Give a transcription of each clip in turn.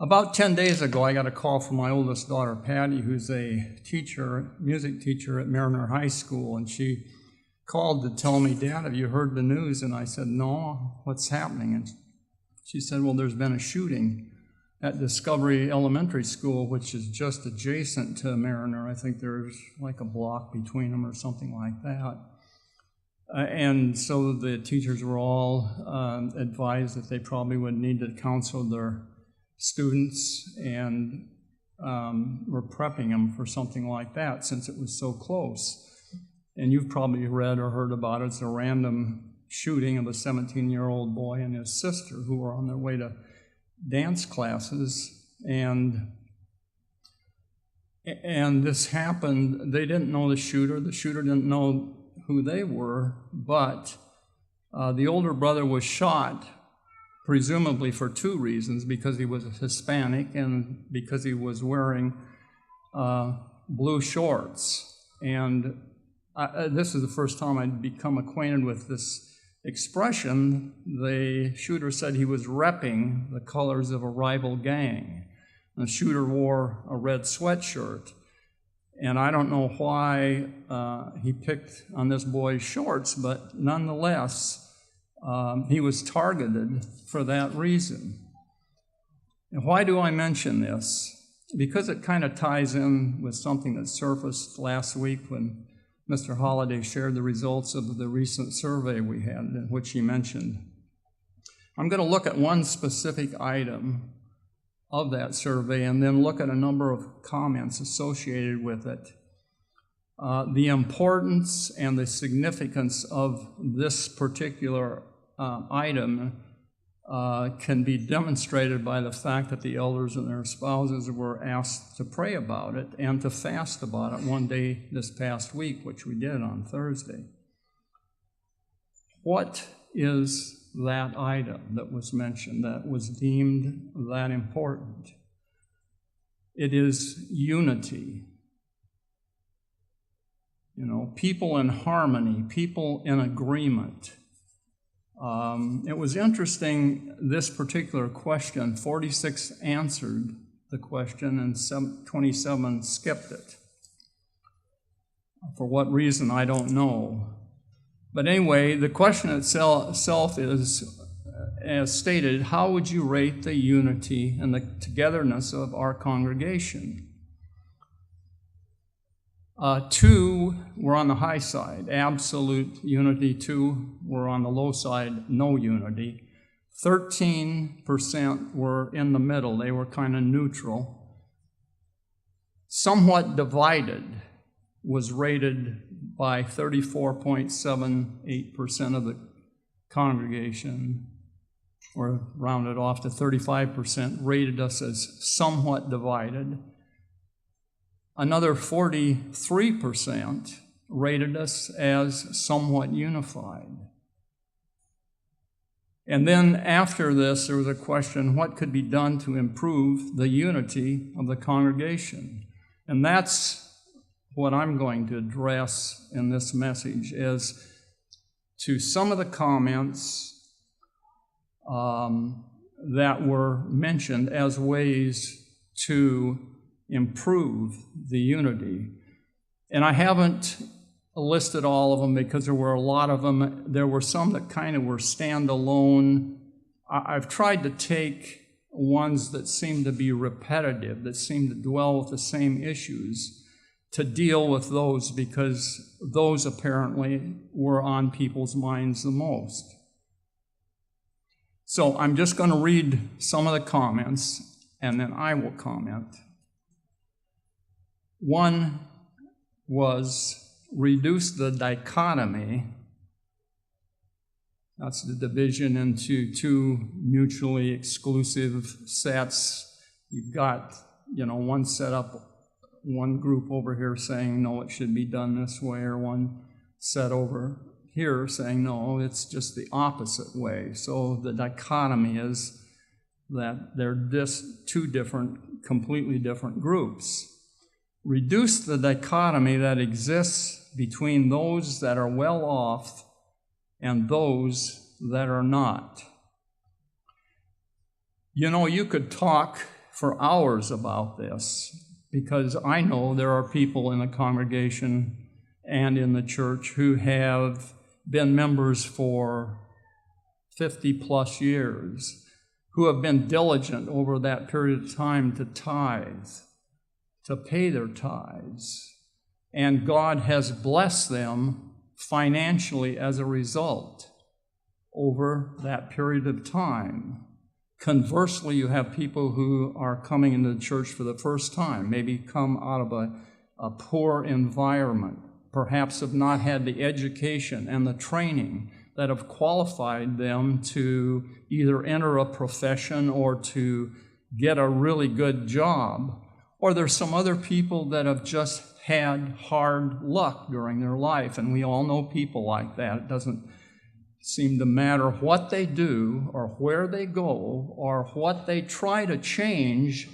About 10 days ago, I got a call from my oldest daughter, Patty, who's a teacher, music teacher at Mariner High School, and she called to tell me, "Dad, have you heard the news?" And I said, "No, what's happening?" And she said, "Well, there's been a shooting at Discovery Elementary School, which is just adjacent to Mariner. I think there's like a block between them or something like that." And so the teachers were all advised that they probably would need to counsel their students, and were prepping them for something like that since it was so close. And you've probably read or heard about it. It's a random shooting of a 17-year-old boy and his sister who were on their way to dance classes. And this happened. They didn't know the shooter. The shooter didn't know who they were, but the older brother was shot presumably for two reasons: because he was Hispanic and because he was wearing blue shorts. And this is the first time I'd become acquainted with this expression. The shooter said he was repping the colors of a rival gang. The shooter wore a red sweatshirt. And I don't know why he picked on this boy's shorts, but nonetheless, he was targeted for that reason. And why do I mention this? Because it kind of ties in with something that surfaced last week when Mr. Holliday shared the results of the recent survey we had, in which he mentioned. I'm going to look at one specific item of that survey and then look at a number of comments associated with it. The importance and the significance of this particular item can be demonstrated by the fact that the elders and their spouses were asked to pray about it and to fast about it one day this past week, which we did on Thursday. What is that item that was mentioned, that was deemed that important? It is unity. You know, people in harmony, people in agreement. It was interesting, this particular question, 46 answered the question and 27 skipped it. For what reason, I don't know. But anyway, the question itself is, as stated, how would you rate the unity and the togetherness of our congregation? 2 were on the high side, absolute unity. 2 were on the low side, no unity. 13% were in the middle. They were kind of neutral. Somewhat divided was rated by 34.78% of the congregation, or rounded off to 35%, rated us as somewhat divided. Another 43% rated us as somewhat unified. And then after this, there was a question, what could be done to improve the unity of the congregation? And that's what I'm going to address in this message, is to some of the comments that were mentioned as ways to improve the unity. And I haven't listed all of them because there were a lot of them. There were some that kind of were standalone. I've tried to take ones that seem to be repetitive, that seem to dwell with the same issues, to deal with those, because those apparently were on people's minds the most. So I'm just going to read some of the comments, and then I will comment. One was, reduce the dichotomy. That's the division into two mutually exclusive sets. You've got, one set up, one group over here saying, no, it should be done this way, or one set over here saying, no, it's just the opposite way. So the dichotomy is that they're just two completely different groups. Reduce the dichotomy that exists between those that are well off and those that are not. You could talk for hours about this, because I know there are people in the congregation and in the church who have been members for 50 plus years, who have been diligent over that period of time to tithe, to pay their tithes, and God has blessed them financially as a result over that period of time. Conversely, you have people who are coming into the church for the first time, maybe come out of a poor environment, perhaps have not had the education and the training that have qualified them to either enter a profession or to get a really good job. Or there's some other people that have just had hard luck during their life, and we all know people like that. It doesn't seem to matter what they do or where they go or what they try to change,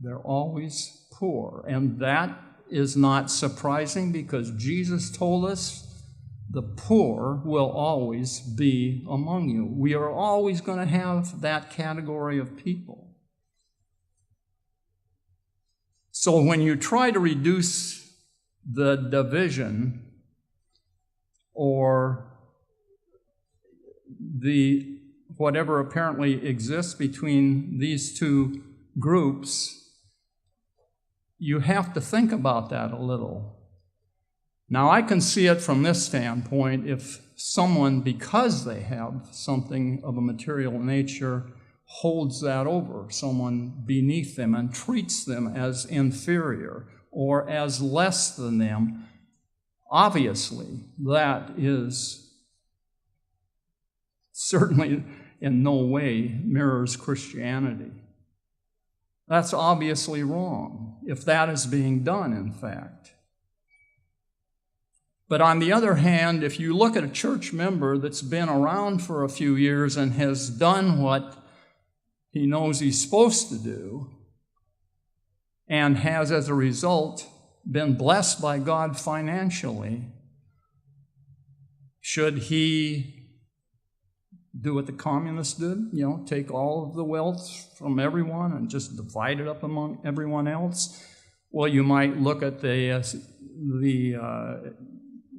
they're always poor. And that is not surprising, because Jesus told us the poor will always be among you. We are always going to have that category of people. So when you try to reduce the division or the whatever apparently exists between these two groups, you have to think about that a little. Now, I can see it from this standpoint. If someone, because they have something of a material nature, holds that over someone beneath them and treats them as inferior or as less than them, obviously that is certainly in no way mirrors Christianity. That's obviously wrong, if that is being done, in fact. But on the other hand, if you look at a church member that's been around for a few years and has done what he knows he's supposed to do, and has, as a result, been blessed by God financially, should he do what the communists did, take all of the wealth from everyone and just divide it up among everyone else? Well, you might look at the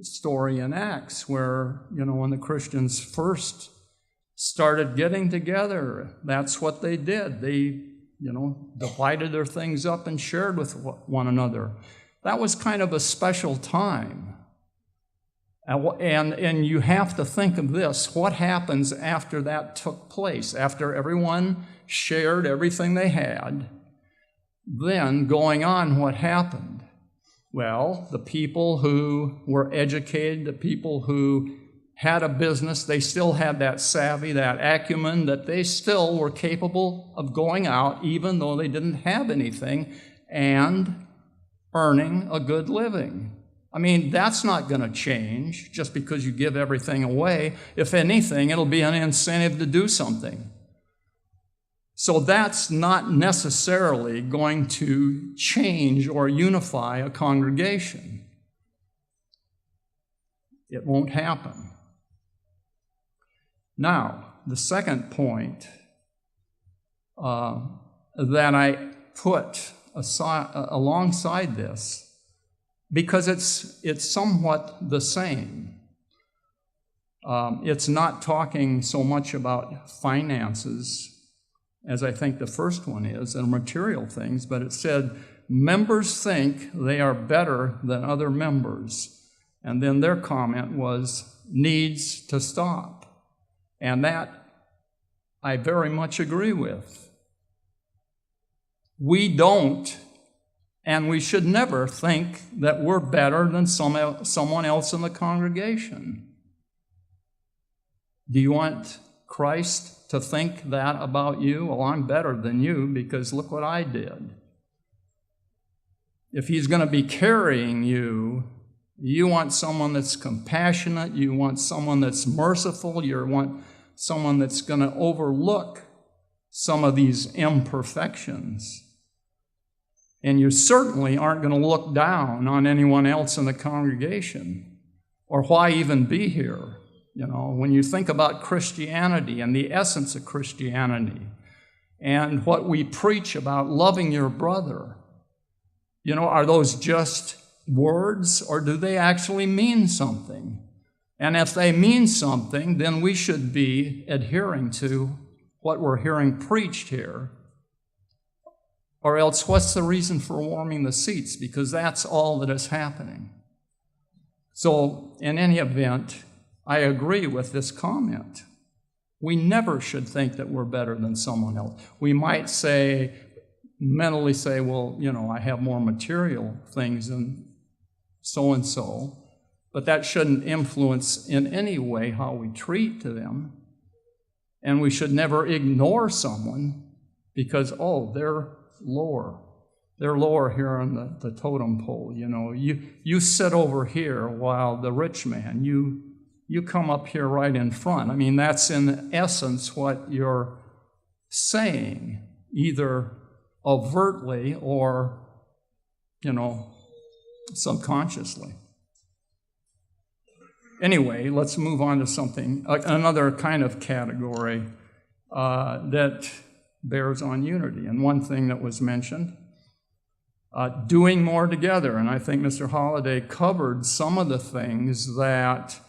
story in Acts where, when the Christians first started getting together, that's what they did. They, divided their things up and shared with one another. That was kind of a special time. And you have to think of this. What happens after that took place? After everyone shared everything they had, then going on, what happened? Well, the people who were educated, the people who had a business, they still had that savvy, that acumen, that they still were capable of going out, even though they didn't have anything, and earning a good living. I mean, that's not going to change just because you give everything away. If anything, it'll be an incentive to do something. So that's not necessarily going to change or unify a congregation. It won't happen. Now, the second point that I put alongside this, because it's somewhat the same. It's not talking so much about finances as I think the first one is, and material things, but it said, members think they are better than other members. And then their comment was, needs to stop. And that I very much agree with. We don't, and we should never think that we're better than someone else in the congregation. Do you want Christ to think that about you? Well, I'm better than you because look what I did. If he's going to be carrying you, you want someone that's compassionate, you want someone that's merciful, you want someone that's going to overlook some of these imperfections. And you certainly aren't going to look down on anyone else in the congregation. Or why even be here? When you think about Christianity and the essence of Christianity and what we preach about loving your brother, are those just words, or do they actually mean something? And if they mean something, then we should be adhering to what we're hearing preached here. Or else, what's the reason for warming the seats? Because that's all that is happening. So, in any event, I agree with this comment. We never should think that we're better than someone else. We might mentally say, well, I have more material things than so-and-so, but that shouldn't influence in any way how we treat them. And we should never ignore someone because, they're lower. They're lower here on the totem pole. You sit over here while the rich man, you come up here right in front. I mean, that's in essence what you're saying, either overtly or, subconsciously. Anyway, let's move on to another kind of category that bears on unity. And one thing that was mentioned, doing more together. And I think Mr. Holliday covered some of the things that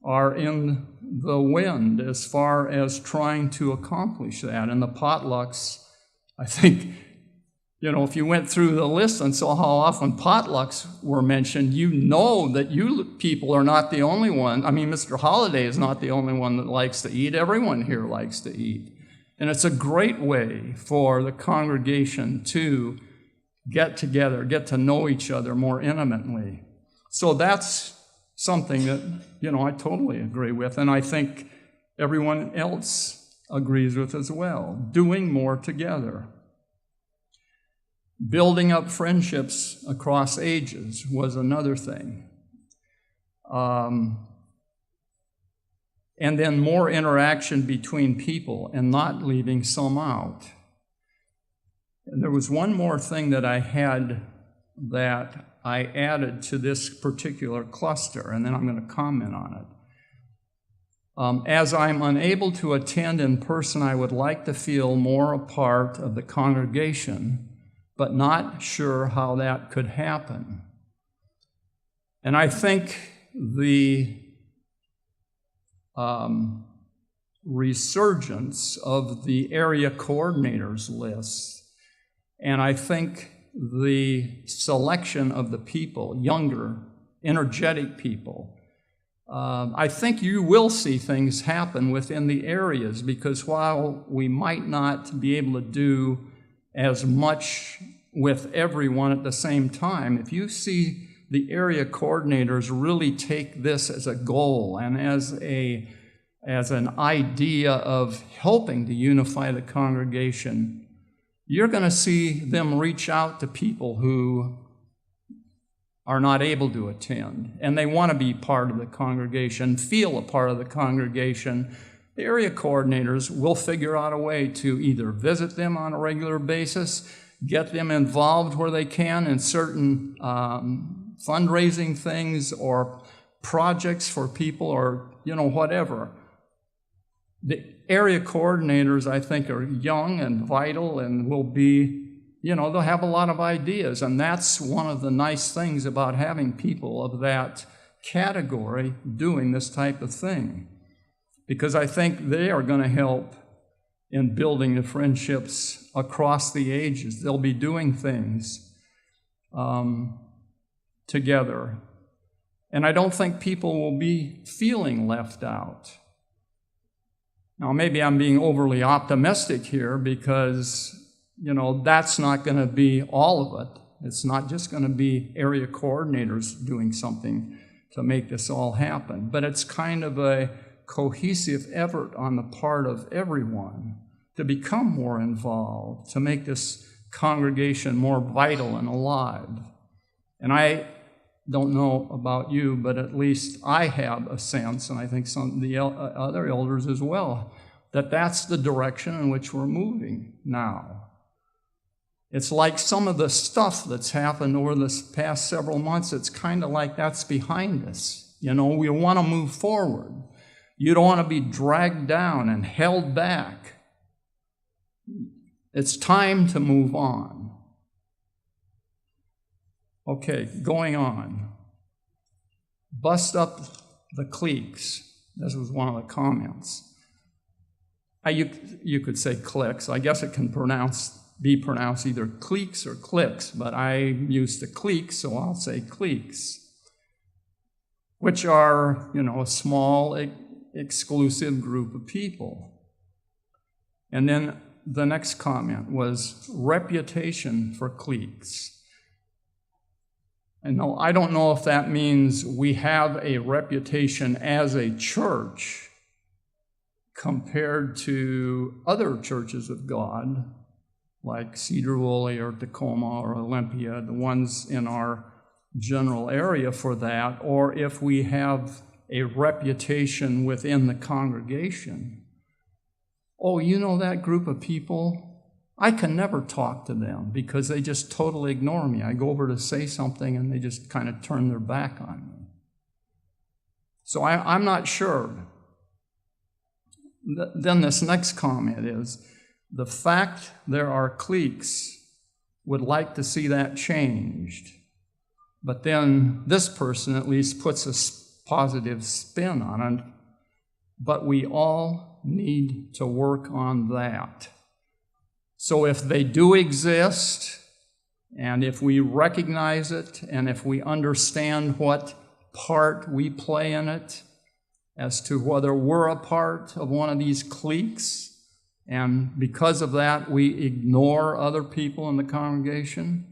are in the wind as far as trying to accomplish that. And the potlucks, I think, if you went through the list and saw how often potlucks were mentioned, that you people are not the only one. I mean, Mr. Holliday is not the only one that likes to eat. Everyone here likes to eat. And it's a great way for the congregation to get together, get to know each other more intimately. So that's something that, I totally agree with, and I think everyone else agrees with as well. Doing more together. Building up friendships across ages was another thing. And then more interaction between people and not leaving some out. And there was one more thing that I had that I added to this particular cluster, and then I'm going to comment on it. As I'm unable to attend in person, I would like to feel more a part of the congregation, but not sure how that could happen. And I think the resurgence of the area coordinators list, and I think the selection of the people, younger, energetic people, I think you will see things happen within the areas, because while we might not be able to do as much with everyone at the same time, if you see the area coordinators really take this as a goal and as an idea of helping to unify the congregation, you're going to see them reach out to people who are not able to attend, and they want to be part of the congregation, feel a part of the congregation. The area coordinators will figure out a way to either visit them on a regular basis, get them involved where they can in certain fundraising things or projects for people, or whatever. The area coordinators, I think, are young and vital and will be, they'll have a lot of ideas. And that's one of the nice things about having people of that category doing this type of thing, because I think they are going to help in building the friendships across the ages. They'll be doing things together. And I don't think people will be feeling left out. Now, maybe I'm being overly optimistic here because, that's not going to be all of it. It's not just going to be area coordinators doing something to make this all happen, but it's kind of a cohesive effort on the part of everyone to become more involved, to make this congregation more vital and alive. And I don't know about you, but at least I have a sense, and I think some of the other elders as well, that that's the direction in which we're moving now. It's like some of the stuff that's happened over this past several months, it's kind of like that's behind us. We want to move forward. You don't want to be dragged down and held back. It's time to move on. Okay, going on. Bust up the cliques. This was one of the comments. You could say cliques. I guess it can be pronounced either cliques or cliques, but I used the cliques, so I'll say cliques, which are, a small, exclusive group of people. And then the next comment was reputation for cliques. And no, I don't know if that means we have a reputation as a church compared to other churches of God, like Cedar Woolley or Tacoma or Olympia, the ones in our general area for that, or if we have a reputation within the congregation. Oh, that group of people? I can never talk to them because they just totally ignore me. I go over to say something and they just kind of turn their back on me. So I'm not sure. Then this next comment is, the fact there are cliques would like to see that changed. But then this person at least puts a positive spin on it. But we all need to work on that. So if they do exist, and if we recognize it, and if we understand what part we play in it, as to whether we're a part of one of these cliques, and because of that we ignore other people in the congregation,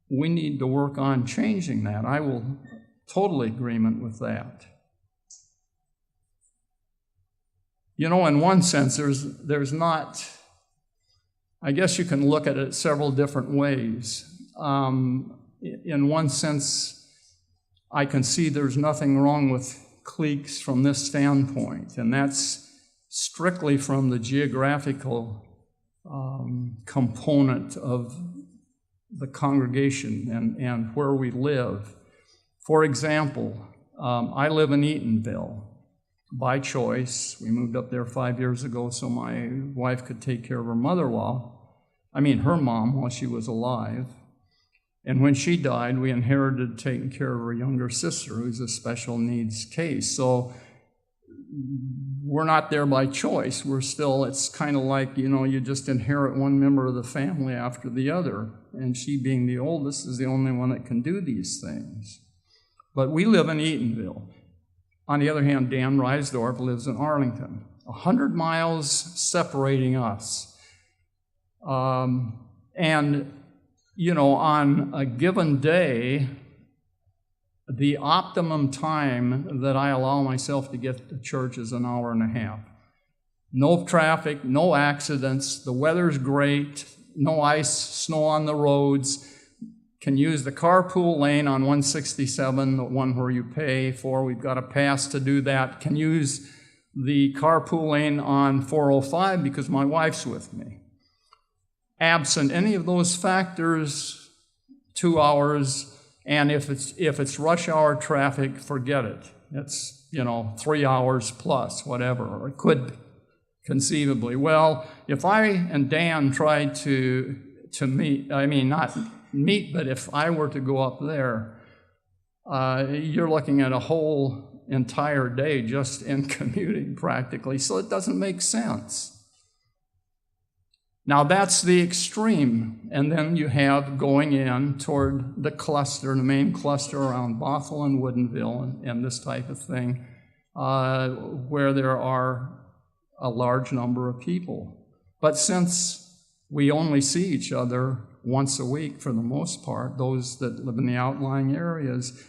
we need to work on changing that. I will totally agreement with that. In one sense, there's not, I guess you can look at it several different ways. In one sense, I can see there's nothing wrong with cliques from this standpoint, and that's strictly from the geographical component of the congregation and where we live. For example, I live in Eatonville by choice. We moved up there 5 years ago so my wife could take care of her her mom, while she was alive. And when she died, we inherited taking care of her younger sister, who's a special needs case. So we're not there by choice. It's kind of like, you just inherit one member of the family after the other. And she, being the oldest, is the only one that can do these things. But we live in Eatonville. On the other hand, Dan Reisdorf lives in Arlington, 100 miles separating us. On a given day, the optimum time that I allow myself to get to church is an hour and a half. No traffic, no accidents, the weather's great, no ice, snow on the roads. Can use the carpool lane on 167, the one where you pay for. We've got a pass to do that. Can use the carpool lane on 405 because my wife's with me. Absent any of those factors, 2 hours, and if it's rush hour traffic, forget it. It's 3 hours plus, whatever, or it could conceivably. Well, if I and Dan tried to meet, not meet, but if I were to go up there, you're looking at a whole entire day just in commuting practically, so it doesn't make sense. Now that's the extreme, and then you have going in toward the cluster, the main cluster around Bothell and Woodinville and this type of thing, where there are a large number of people. But since we only see each other once a week for the most part, those that live in the outlying areas,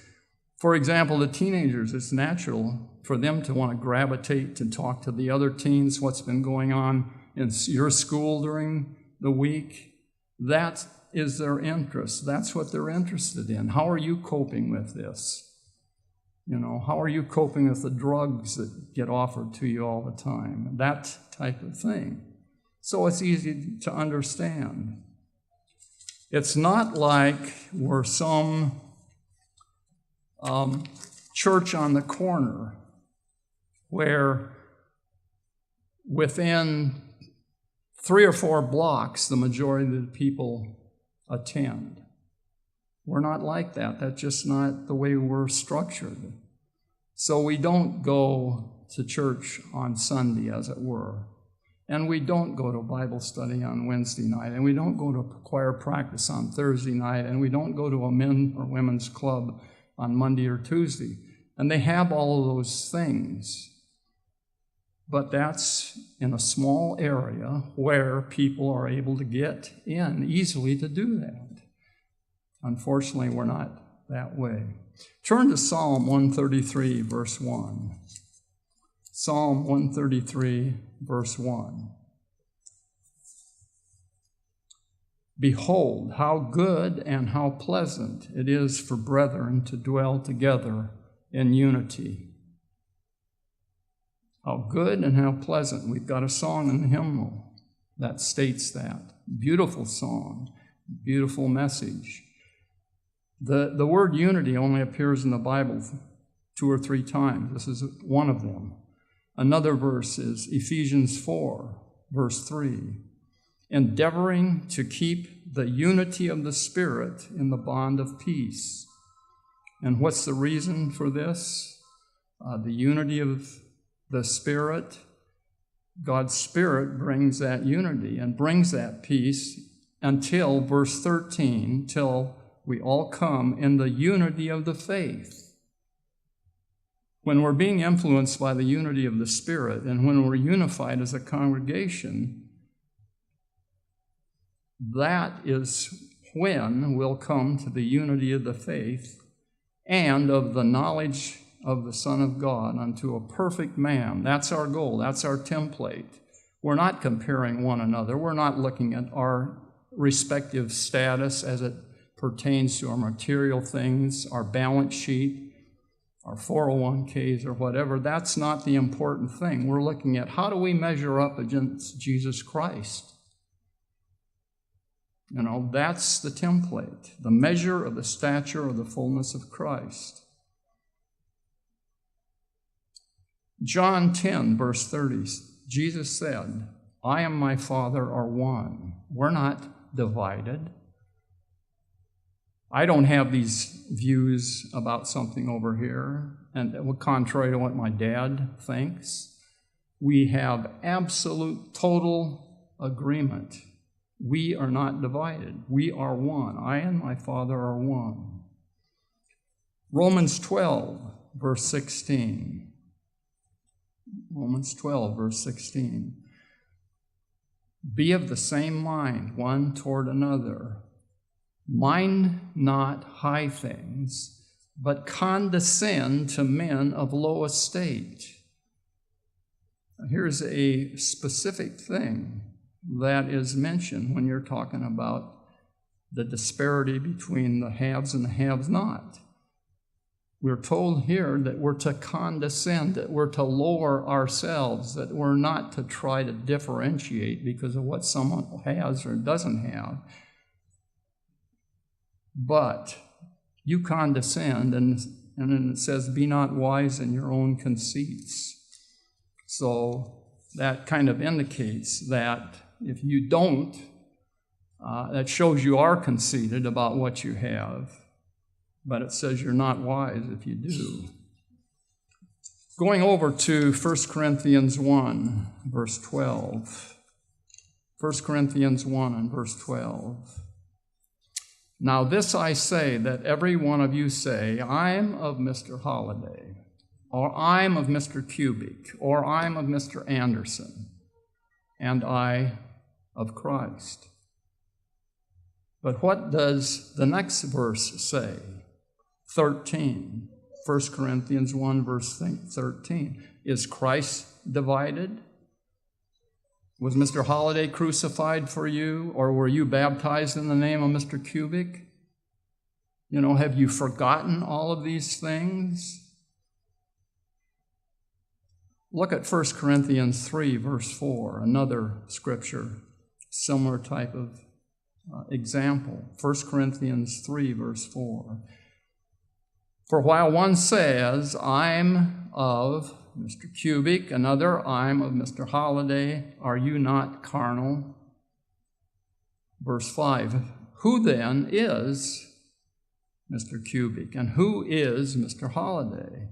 for example, the teenagers, it's natural for them to want to gravitate to talk to the other teens, what's been going on in your school during the week. That is their interest. That's what they're interested in. How are you coping with this? How are you coping with the drugs that get offered to you all the time? That type of thing. So it's easy to understand. It's not like we're some church on the corner where within 3 or 4 blocks, the majority of the people attend. We're not like that. That's just not the way we're structured. So we don't go to church on Sunday, as it were. And we don't go to Bible study on Wednesday night. And we don't go to choir practice on Thursday night. And we don't go to a men or women's club on Monday or Tuesday. And they have all of those things. But that's in a small area where people are able to get in easily to do that. Unfortunately, we're not that way. Turn to Psalm 133, verse 1. Psalm 133, verse 1. Behold, how good and how pleasant it is for brethren to dwell together in unity. How good and how pleasant. We've got a song in the hymnal that states that. Beautiful song, beautiful message. The word unity only appears in the Bible 2 or 3 times. This is one of them. Another verse is Ephesians 4, verse 3. Endeavoring to keep the unity of the Spirit in the bond of peace. And what's the reason for this? The unity of the Spirit. God's Spirit brings that unity and brings that peace until, verse 13, till we all come in the unity of the faith. When we're being influenced by the unity of the Spirit and when we're unified as a congregation, that is when we'll come to the unity of the faith and of the knowledge of the Son of God unto a perfect man. That's our goal. That's our template. We're not comparing one another. We're not looking at our respective status as it pertains to our material things, our balance sheet, our 401ks or whatever. That's not the important thing. We're looking at how do we measure up against Jesus Christ. You know, that's the template, the measure of the stature of the fullness of Christ. John 10, verse 30, Jesus said, I and my Father are one. We're not divided. I don't have these views about something over here, and contrary to what my dad thinks. We have absolute, total agreement. We are not divided. We are one. I and my Father are one. Romans 12, verse 16. Romans 12, verse 16. Be of the same mind one toward another. Mind not high things, but condescend to men of low estate. Here's a specific thing that is mentioned when you're talking about the disparity between the haves and the have-not. We're told here that we're to condescend, that we're to lower ourselves, that we're not to try to differentiate because of what someone has or doesn't have. But you condescend, and then it says, be not wise in your own conceits. So that kind of indicates that if you don't, that shows you are conceited about what you have. But it says you're not wise if you do. Going over to 1 Corinthians 1, verse 12. 1 Corinthians 1 and verse 12. Now this I say, that every one of you say, I'm of Mr. Holliday, or I'm of Mr. Kubik, or I'm of Mr. Anderson, and I of Christ. But what does the next verse say? 13. 1 Corinthians 1, verse 13. Is Christ divided? Was Mr. Holliday crucified for you? Or were you baptized in the name of Mr. Kubik? You know, have you forgotten all of these things? Look at 1 Corinthians 3, verse 4, another scripture, similar type of example. 1 Corinthians 3, verse 4. For while one says, I'm of Mr. Cubic, another, I'm of Mr. Holliday, are you not carnal? Verse 5, who then is Mr. Cubic, and who is Mr. Holliday?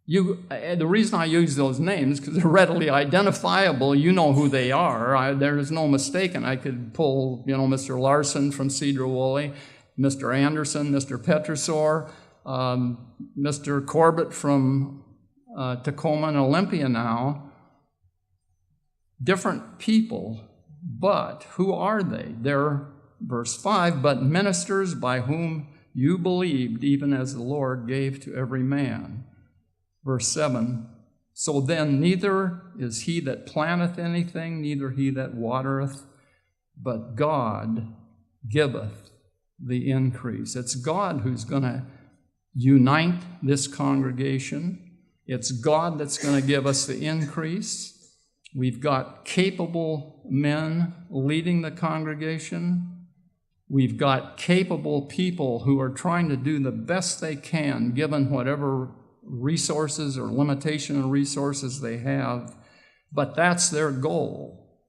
The reason I use those names, because they're readily identifiable. You know who they are. There is no mistaking. I could pull, Mr. Larson from Cedar Woolley, Mr. Anderson, Mr. Petrisor, Mr. Corbett from Tacoma and Olympia now. Different people, but who are they? They're, verse 5, but ministers by whom you believed, even as the Lord gave to every man. Verse 7, so then neither is he that planteth anything, neither he that watereth, but God giveth the increase. It's God who's going to unite this congregation. It's God that's going to give us the increase. We've got capable men leading the congregation. We've got capable people who are trying to do the best they can, given whatever resources or limitation of resources they have, but that's their goal.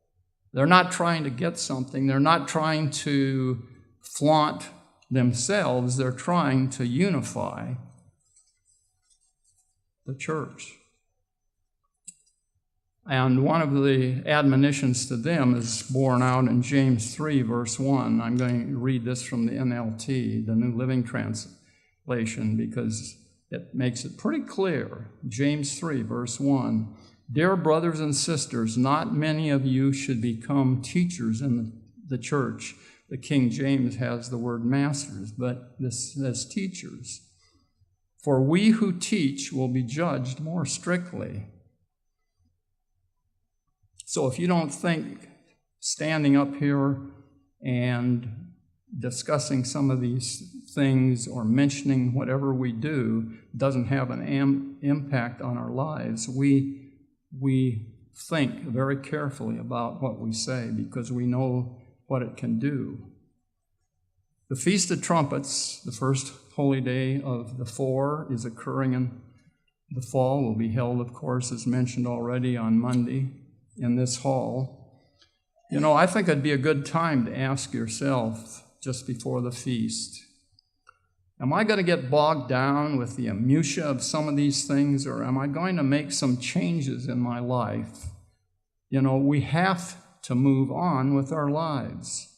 They're not trying to get something. They're not trying to flaunt themselves. They're trying to unify the church. And one of the admonitions to them is borne out in James 3, verse 1. I'm going to read this from the NLT, the New Living Translation, because it makes it pretty clear. James 3, verse 1. Dear brothers and sisters, not many of you should become teachers in the church. The King James has the word masters, but this says teachers. For we who teach will be judged more strictly. So if you don't think standing up here and discussing some of these things or mentioning whatever we do doesn't have an impact on our lives, we think very carefully about what we say, because we know what it can do. The Feast of Trumpets, the first holy day of the 4, is occurring in the fall. Will be held, of course, as mentioned already, on Monday in this hall. I think it'd be a good time to ask yourself just before the feast, am I going to get bogged down with the minutiae of some of these things, or am I going to make some changes in my life? We have to move on with our lives.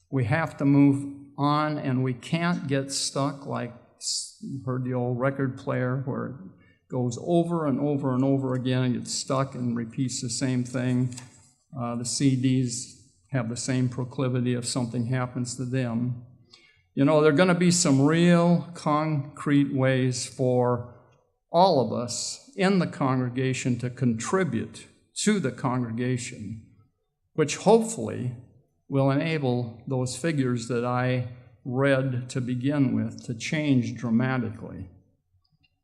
We have to move on, and we can't get stuck like you heard the old record player where it goes over and over and over again and gets stuck and repeats the same thing. The CDs have the same proclivity if something happens to them. There are going to be some real concrete ways for all of us in the congregation to contribute to the congregation, which hopefully will enable those figures that I read to begin with to change dramatically.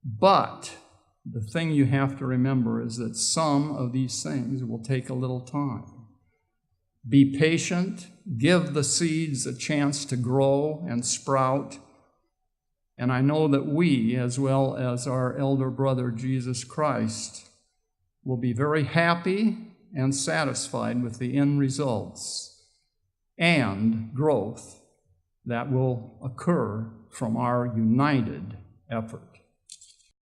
But the thing you have to remember is that some of these things will take a little time. Be patient, give the seeds a chance to grow and sprout. And I know that we, as well as our elder brother Jesus Christ, will be very happy and satisfied with the end results and growth that will occur from our united effort.